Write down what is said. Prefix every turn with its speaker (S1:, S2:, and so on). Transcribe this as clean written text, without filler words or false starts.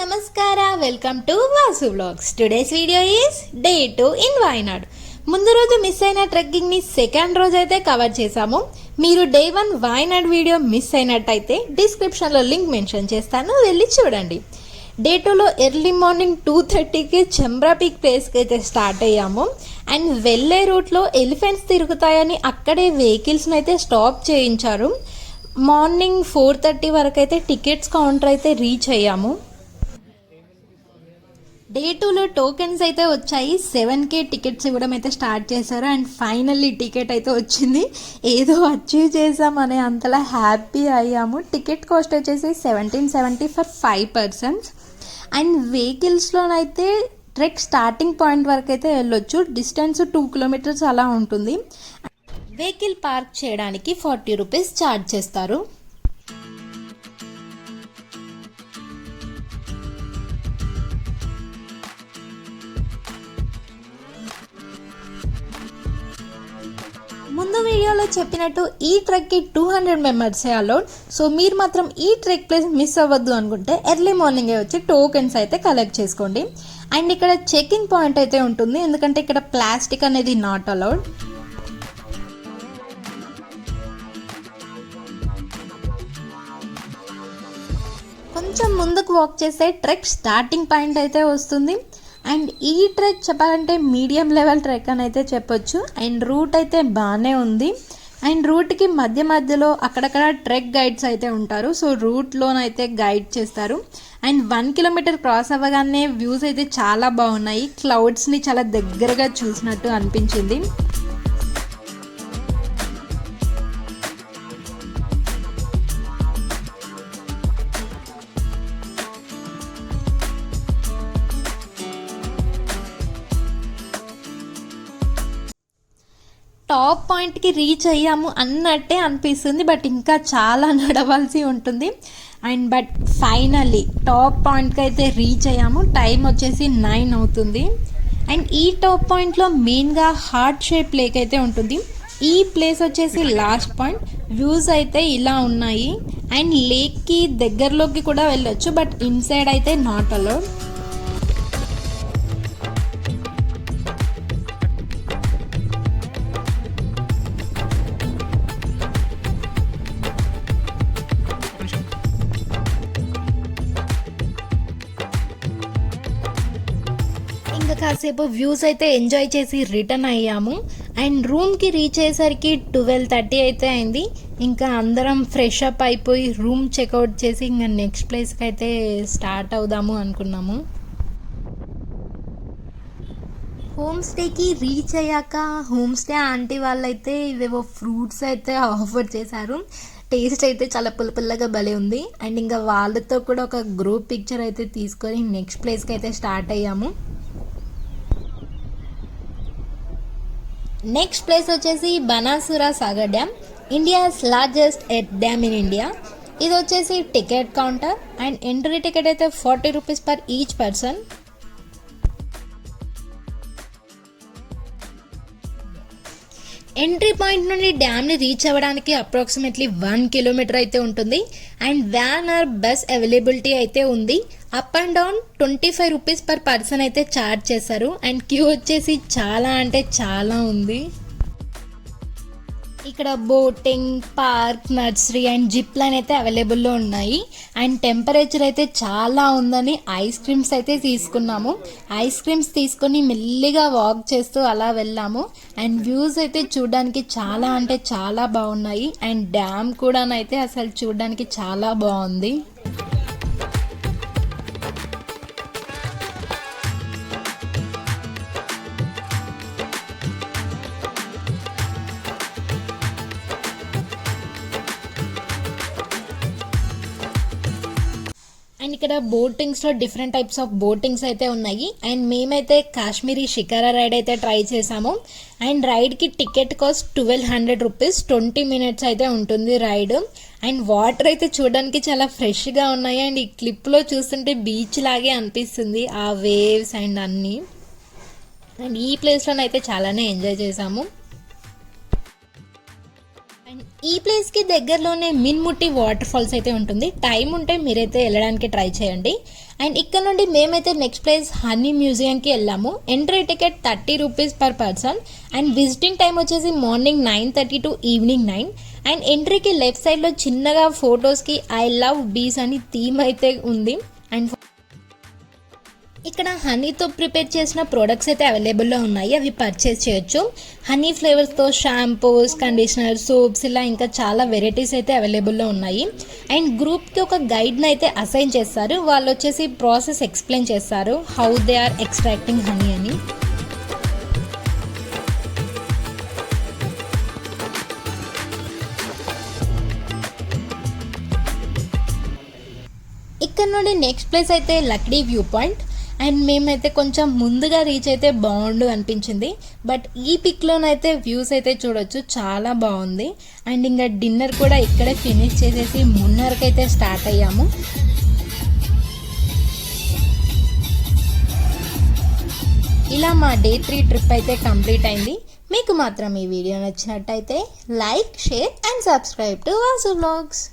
S1: నమస్కార welcome to Vasu vlogs. Today's video is day 2 in Wayanad. ముందు రోజు మిస్ అయిన ట్రెక్కింగ్ ని సెకండ్ రోజు అయితే కవర్ చేసాము. మీరు డే 1 వాయనాడ్ వీడియో మిస్ అయినట్టయితే డిస్క్రిప్షన్ లో లింక్ మెన్షన్ చేస్తాను, వెళ్ళి చూడండి. డే 2లో ఎర్లీ మార్నింగ్ 2:30కి చెంబ్రా పీక్ ప్లేస్కి అయితే స్టార్ట్ అయ్యాము. అండ్ వెళ్ళే రూట్లో ఎలిఫెంట్స్ తిరుగుతాయని అక్కడే వెహికల్స్ని అయితే స్టాప్ చేయించారు. మార్నింగ్ 4:30 వరకు అయితే టికెట్స్ కౌంటర్ అయితే రీచ్ అయ్యాము. డే 2లో టోకెన్స్ అయితే వచ్చాయి. 7K టికెట్స్ ఇవ్వడం అయితే స్టార్ట్ చేశారు. అండ్ ఫైనల్లీ టికెట్ అయితే వచ్చింది. ఏదో అచీవ్ చేసామనే అంతలా హ్యాపీ అయ్యాము. టికెట్ కాస్ట్ వచ్చేసి 1770 ఫర్ 5 persons. అండ్ వెహికల్స్లోనైతే ట్రెక్ స్టార్టింగ్ పాయింట్ వరకు అయితే వెళ్ళొచ్చు. డిస్టెన్స్ 2 kilometers అలా ఉంటుంది. వెహికల్ పార్క్ చేయడానికి 40 rupees ఛార్జ్ చేస్తారు. ముందు వీడియోలో చెప్పినట్టు ఈ ట్రెక్కి 200 members అలౌడ్. సో మీరు మాత్రం ఈ ట్రెక్ ప్లేస్ మిస్ అవ్వద్దు అనుకుంటే ఎర్లీ మార్నింగే వచ్చి టోకెన్స్ అయితే కలెక్ట్ చేసుకోండి. అండ్ ఇక్కడ చెకింగ్ పాయింట్ అయితే ఉంటుంది, ఎందుకంటే ఇక్కడ ప్లాస్టిక్ అనేది నాట్ అలౌడ్. కొంచెం ముందుకు వాక్ చేస్తే ట్రెక్ స్టార్టింగ్ పాయింట్ అయితే వస్తుంది. అండ్ ఈ ట్రెక్ చెప్పాలంటే మీడియం లెవెల్ ట్రెక్ అని అయితే చెప్పొచ్చు. అండ్ రూట్ అయితే బాగానే ఉంది. అండ్ రూట్కి మధ్యలో అక్కడక్కడ ట్రెక్ గైడ్స్ అయితే ఉంటారు. సో రూట్లోనైతే గైడ్ చేస్తారు. అండ్ 1 kilometer క్రాస్ అవ్వగానే వ్యూస్ అయితే చాలా బాగున్నాయి. క్లౌడ్స్ని చాలా దగ్గరగా చూసినట్టు అనిపించింది. టాప్ పాయింట్కి రీచ్ అయ్యాము అన్నట్టే అనిపిస్తుంది, బట్ ఇంకా చాలా నడవాల్సి ఉంటుంది. అండ్ బట్ ఫైనల్లీ టాప్ పాయింట్కి అయితే రీచ్ అయ్యాము. టైం వచ్చేసి 9 అవుతుంది. అండ్ ఈ టాప్ పాయింట్లో మెయిన్గా హార్ట్ షేప్ లేక్ అయితే ఉంటుంది. ఈ ప్లేస్ వచ్చేసి లాస్ట్ పాయింట్. వ్యూస్ అయితే ఇలా ఉన్నాయి. అండ్ లేక్కి దగ్గరలోకి కూడా వెళ్ళొచ్చు, బట్ ఇన్సైడ్ అయితే నాట్ అలౌడ్. ఇంకా కాసేపు వ్యూస్ అయితే ఎంజాయ్ చేసి రిటర్న్ అయ్యాము. అండ్ రూమ్కి రీచ్ అయ్యేసరికి 12:30 అయితే అయింది. ఇంకా అందరం ఫ్రెష్ అప్ అయిపోయి రూమ్ చెక్అవుట్ చేసి ఇంకా నెక్స్ట్ ప్లేస్కి అయితే స్టార్ట్ అవుదాము అనుకున్నాము. హోమ్ స్టేకి రీచ్ అయ్యాక హోమ్ స్టే ఆంటీ వాళ్ళైతే ఇవేవో ఫ్రూట్స్ అయితే ఆఫర్ చేశారు. టేస్ట్ అయితే చాలా పుల్లగా భలే ఉంది. అండ్ ఇంకా వాళ్ళతో కూడా ఒక గ్రూప్ పిక్చర్ అయితే తీసుకొని నెక్స్ట్ ప్లేస్కి అయితే స్టార్ట్ అయ్యాము. నెక్స్ట్ ప్లేస్ వచ్చేసి Banasura Sagar dam, India's largest earth dam in India. ఇది వచ్చేసి ticket counter. And entry ticket అయితే 40 rupees per each person. Entry point నుండి డ్యామ్ని రీచ్ అవ్వడానికి అప్రాక్సిమేట్లీ 1 kilometer అయితే ఉంటుంది. And van or bus availability అయితే ఉంది. Up and down 25 rupees per person అయితే ఛార్జ్ చేశారు. అండ్ క్యూ వచ్చేసి చాలా అంటే చాలా ఉంది. ఇక్కడ boating, park, nursery and zip line అయితే అవైలబుల్లో ఉన్నాయి. అండ్ టెంపరేచర్ అయితే చాలా ఉందని ఐస్ క్రీమ్స్ అయితే తీసుకున్నాము. ఐస్ క్రీమ్స్ తీసుకొని మెల్లిగా వాక్ చేస్తూ అలా వెళ్ళాము. అండ్ వ్యూస్ అయితే చూడడానికి చాలా అంటే చాలా బాగున్నాయి. అండ్ డ్యామ్ కూడానైతే అసలు చూడడానికి చాలా బాగుంది. అండ్ ఇక్కడ బోటింగ్స్లో డిఫరెంట్ టైప్స్ ఆఫ్ బోటింగ్స్ అయితే ఉన్నాయి. అండ్ మేమైతే కాశ్మీరీ షికారా రైడ్ అయితే ట్రై చేసాము. అండ్ రైడ్కి టికెట్ కాస్ట్ 1200 rupees, 20 minutes అయితే ఉంటుంది రైడ్. అండ్ వాటర్ అయితే చూడడానికి చాలా ఫ్రెష్గా ఉన్నాయి. అండ్ ఈ క్లిప్లో చూస్తుంటే బీచ్ లాగే అనిపిస్తుంది, ఆ వేవ్స్ అండ్ అన్నీ. అండ్ ఈ ప్లేస్లోనైతే చాలానే ఎంజాయ్ చేసాము. అండ్ ఈ ప్లేస్కి దగ్గరలోనే మిన్ముట్టి వాటర్ ఫాల్స్ అయితే ఉంటుంది. టైం ఉంటే మీరైతే వెళ్ళడానికి ట్రై చేయండి. అండ్ ఇక్కడ నుండి మేమైతే నెక్స్ట్ ప్లేస్ హనీ మ్యూజియంకి వెళ్ళాము. Entry ticket 30 rupees per person. And visiting time వచ్చేసి మార్నింగ్ 9:30 టు ఈవినింగ్ 9. అండ్ ఎంట్రీకి లెఫ్ట్ సైడ్లో చిన్నగా ఫొటోస్కి ఐ లవ్ బీస్ అని థీమ్ అయితే ఉంది. అండ్ ఇక్కడ హనీతో ప్రిపేర్ చేసిన ప్రోడక్ట్స్ అయితే అవైలబుల్లో ఉన్నాయి, అవి పర్చేస్ చేయొచ్చు. హనీ ఫ్లేవర్స్తో షాంపూస్, కండిషనర్, సోప్స్ ఇలా ఇంకా చాలా వెరైటీస్ అయితే అవైలబుల్లో ఉన్నాయి. అండ్ గ్రూప్కి ఒక గైడ్ని అయితే అసైన్ చేస్తారు. వాళ్ళు వచ్చేసి ప్రాసెస్ ఎక్స్ప్లెయిన్ చేస్తారు, how they are extracting honey అని. ఇక్కడ నుండి నెక్స్ట్ ప్లేస్ అయితే లక్డీ వ్యూ పాయింట్. అండ్ మేమైతే కొంచెం ముందుగా రీచ్ అయితే బాగుండు అనిపించింది. బట్ ఈ పిక్లోనైతే వ్యూస్ అయితే చూడొచ్చు, చాలా బాగుంది. అండ్ ఇంకా డిన్నర్ కూడా ఇక్కడే ఫినిష్ చేసేసి మున్నర్కైతే స్టార్ట్ అయ్యాము. ఇలా మా డే 3 ట్రిప్ అయితే కంప్లీట్ అయింది. మీకు మాత్రం ఈ వీడియో నచ్చినట్టయితే like, share and subscribe to Vasu vlogs.